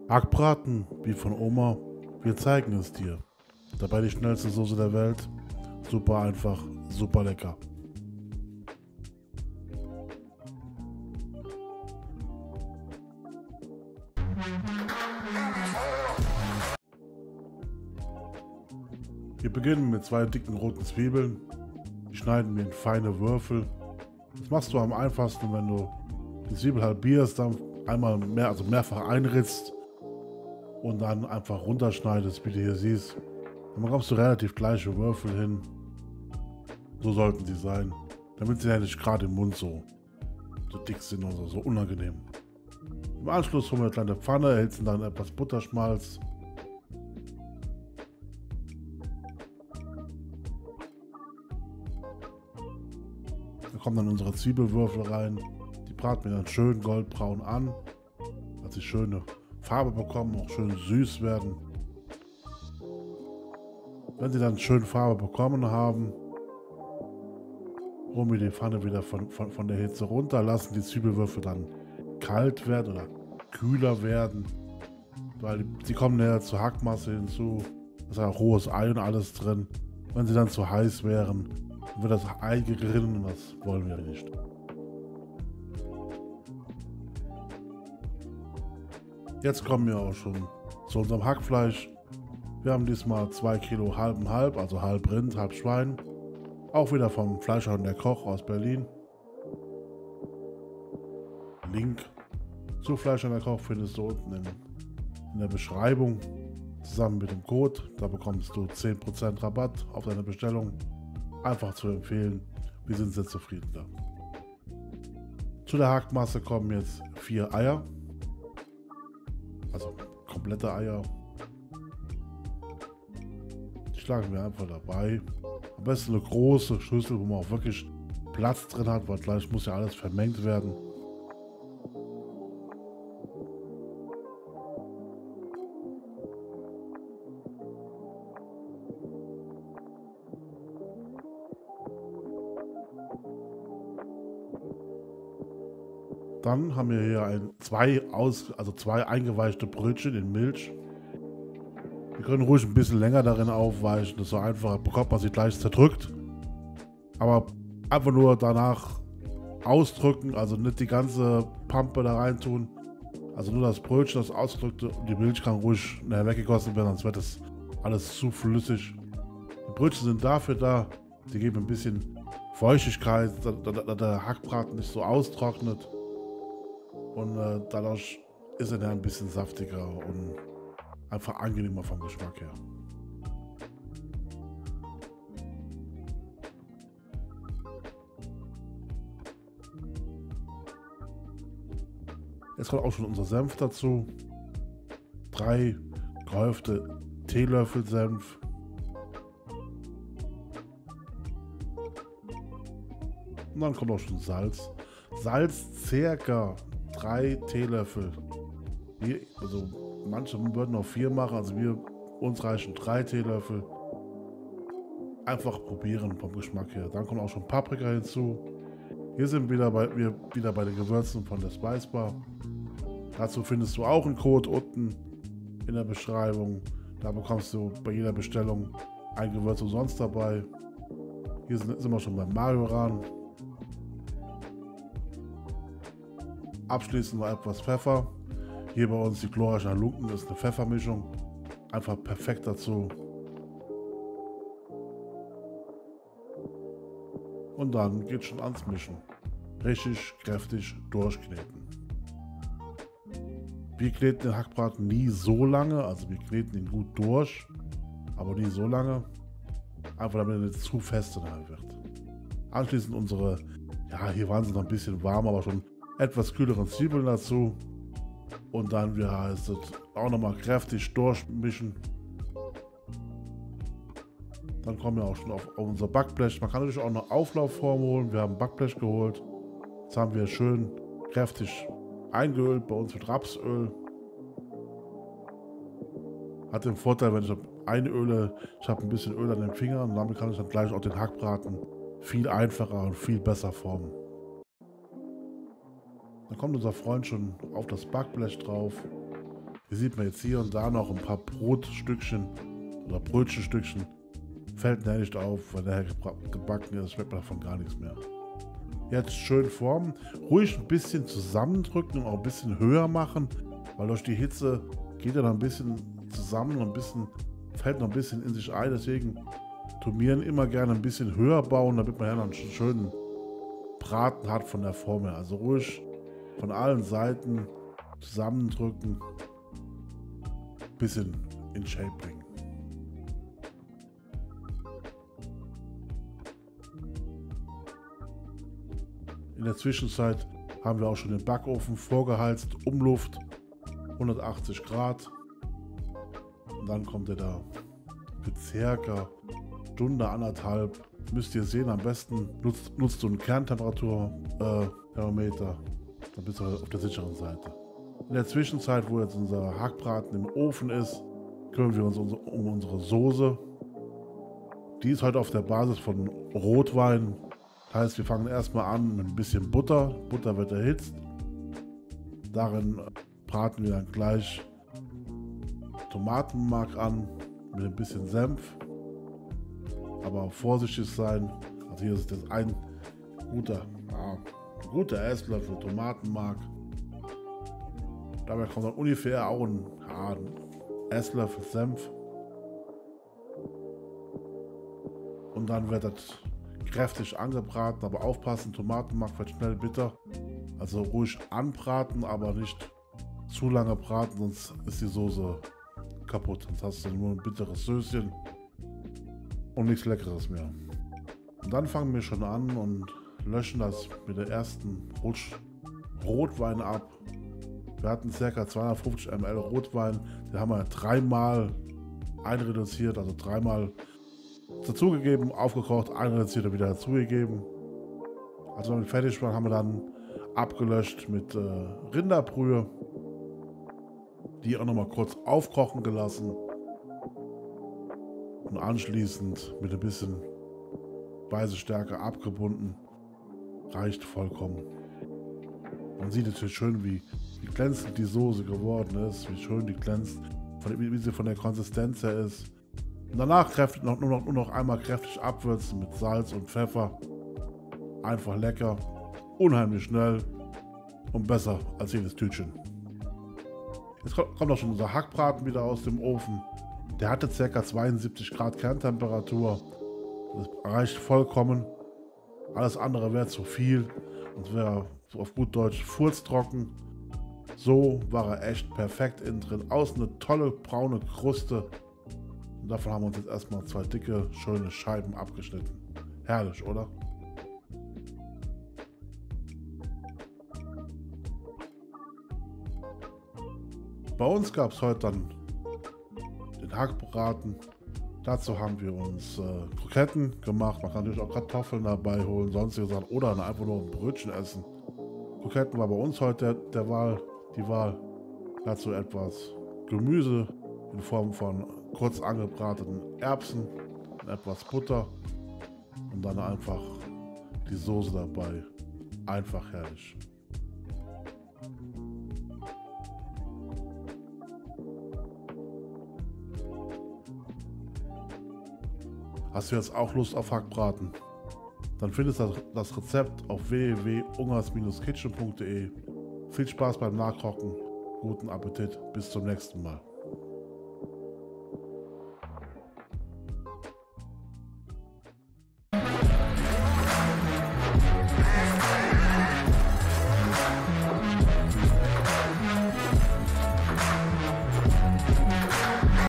Hackbraten, wie von Oma, wir zeigen es dir. Dabei die schnellste Soße der Welt. Super einfach, super lecker. Wir beginnen mit 2 dicken roten Zwiebeln. Die schneiden wir in feine Würfel. Das machst du am einfachsten, wenn du die Zwiebel halbierst, dann einmal mehr, also mehrfach einritzt und dann einfach runterschneidest, wie du hier siehst. Dann bekommst du relativ gleiche Würfel hin. So sollten sie sein, damit sie ja nicht gerade im Mund so dick sind oder so unangenehm. Im Anschluss holen wir eine kleine Pfanne, erhitzen dann etwas Butterschmalz. Da kommen dann unsere Zwiebelwürfel rein. Die braten wir dann schön goldbraun an, dass sie schöne Farbe bekommen, auch schön süß werden. Wenn sie dann schön Farbe bekommen haben, holen wir die Pfanne wieder von der Hitze runter, lassen die Zwiebelwürfel dann kalt werden oder kühler werden, weil sie kommen näher zur Hackmasse hinzu. Da ist ja auch rohes Ei und alles drin. Wenn sie dann zu heiß wären, dann wird das Ei gerinnen und das wollen wir nicht. Jetzt kommen wir auch schon zu unserem Hackfleisch. Wir haben diesmal 2 Kilo halb halb, also halb Rind, halb Schwein. Auch wieder vom Fleischer und der Koch aus Berlin. Link zu Fleischer und der Koch findest du unten in der Beschreibung zusammen mit dem Code. Da bekommst du 10% Rabatt auf deine Bestellung. Einfach zu empfehlen. Wir sind sehr zufrieden da. Zu der Hackmasse kommen jetzt 4 Eier. Also komplette Eier. Die schlagen wir einfach dabei. Am besten eine große Schüssel, wo man auch wirklich Platz drin hat, weil gleich muss ja alles vermengt werden. Dann haben wir hier zwei eingeweichte Brötchen in Milch. Wir können ruhig ein bisschen länger darin aufweichen, das ist so einfach, bekommt man sie gleich zerdrückt. Aber einfach nur danach ausdrücken, also nicht die ganze Pampe da rein tun. Also nur das Brötchen, das ausgedrückte, und die Milch kann ruhig schnell weggegossen werden, sonst wird das alles zu flüssig. Die Brötchen sind dafür da, die geben ein bisschen Feuchtigkeit, da der Hackbraten nicht so austrocknet. Und dadurch ist er dann ein bisschen saftiger und einfach angenehmer vom Geschmack her. Jetzt kommt auch schon unser Senf dazu. 3 gehäufte Teelöffel Senf. Und dann kommt auch schon Salz. Salz circa 3 Teelöffel. Also manche würden noch 4 machen, also uns reichen 3 Teelöffel. Einfach probieren vom Geschmack her. Dann kommt auch schon Paprika hinzu. Hier sind wir wieder bei den Gewürzen von der Spice Bar. Dazu findest du auch einen Code unten in der Beschreibung. Da bekommst du bei jeder Bestellung ein Gewürz umsonst dabei. Hier sind wir schon beim Majoran. Abschließend noch etwas Pfeffer. Hier bei uns die glorreiche Halunken ist eine Pfeffermischung. Einfach perfekt dazu. Und dann geht schon ans Mischen. Richtig kräftig durchkneten. Wir kneten den Hackbraten nie so lange, also wir kneten ihn gut durch, aber nie so lange. Einfach damit er nicht zu fest wird. Anschließend unsere, ja, hier waren sie noch ein bisschen warm, aber schon etwas kühleren Zwiebeln dazu. Und dann, wie heißt es, auch nochmal kräftig durchmischen. Dann kommen wir auch schon auf unser Backblech. Man kann natürlich auch eine Auflaufform holen. Wir haben ein Backblech geholt. Das haben wir schön kräftig eingeölt, bei uns mit Rapsöl. Hat den Vorteil, wenn ich einöle, ich habe ein bisschen Öl an den Fingern und damit kann ich dann gleich auch den Hackbraten viel einfacher und viel besser formen. Dann kommt unser Freund schon auf das Backblech drauf. Hier sieht man jetzt hier und da noch ein paar Brotstückchen oder Brötchenstückchen. Fällt mir nicht auf, weil der gebacken ist, schmeckt man davon gar nichts mehr. Jetzt schön formen, ruhig ein bisschen zusammendrücken und auch ein bisschen höher machen, weil durch die Hitze geht er noch ein bisschen zusammen und fällt noch ein bisschen in sich ein. Deswegen turmieren immer gerne ein bisschen höher bauen, damit man ja noch einen schönen Braten hat von der Form her. Also ruhig von allen Seiten zusammendrücken, ein bisschen in Shape bringen. In der Zwischenzeit haben wir auch schon den Backofen vorgeheizt, Umluft 180 Grad. Und dann kommt er da für circa Stunde, anderthalb. Müsst ihr sehen, am besten nutzt du einen Kerntemperatur-Thermometer, dann bist du auf der sicheren Seite. In der Zwischenzeit, wo jetzt unser Hackbraten im Ofen ist, kümmern wir uns um unsere Soße. Die ist heute auf der Basis von Rotwein. Das heißt, wir fangen erstmal an mit ein bisschen Butter. Butter wird erhitzt. Darin braten wir dann gleich Tomatenmark an mit ein bisschen Senf. Aber auch vorsichtig sein. Also hier ist das ein guter Esslöffel Tomatenmark. Dabei kommt dann ungefähr auch ein Esslöffel Senf. Und dann wird das kräftig angebraten, aber aufpassen, Tomatenmark wird schnell bitter. Also ruhig anbraten, aber nicht zu lange braten, sonst ist die Soße kaputt. Sonst hast du nur ein bitteres Söschen und nichts Leckeres mehr. Und dann fangen wir schon an und löschen das mit der ersten Rutsch Rotwein ab. Wir hatten ca. 250 ml Rotwein, den haben wir dreimal einreduziert, also dreimal dazugegeben, aufgekocht, einreduziert und wieder dazugegeben. Also wenn wir fertig waren, haben wir dann abgelöscht mit Rinderbrühe, die auch nochmal kurz aufkochen gelassen und anschließend mit ein bisschen weiße Stärke abgebunden. Reicht vollkommen. Man sieht natürlich schön, wie glänzend die Soße geworden ist, wie schön die glänzt, wie sie von der Konsistenz her ist. Und danach nur noch einmal kräftig abwürzen mit Salz und Pfeffer. Einfach lecker, unheimlich schnell und besser als jedes Tütchen. Jetzt kommt auch schon unser Hackbraten wieder aus dem Ofen. Der hatte ca. 72 Grad Kerntemperatur. Das reicht vollkommen. Alles andere wäre zu viel und wäre so auf gut Deutsch furztrocken. So war er echt perfekt innen drin. Außen eine tolle braune Kruste. Und davon haben wir uns jetzt erstmal zwei dicke, schöne Scheiben abgeschnitten. Herrlich, oder? Bei uns gab es heute dann den Hackbraten. Dazu haben wir uns Kroketten gemacht. Man kann natürlich auch Kartoffeln dabei holen, sonstige Sachen oder einfach nur ein Brötchen essen. Kroketten war bei uns heute die Wahl. Dazu etwas Gemüse in Form von kurz angebratenen Erbsen, etwas Butter und dann einfach die Soße dabei. Einfach herrlich. Hast du jetzt auch Lust auf Hackbraten? Dann findest du das Rezept auf www.ungers-kitchen.de. Viel Spaß beim Nachkochen, guten Appetit, bis zum nächsten Mal.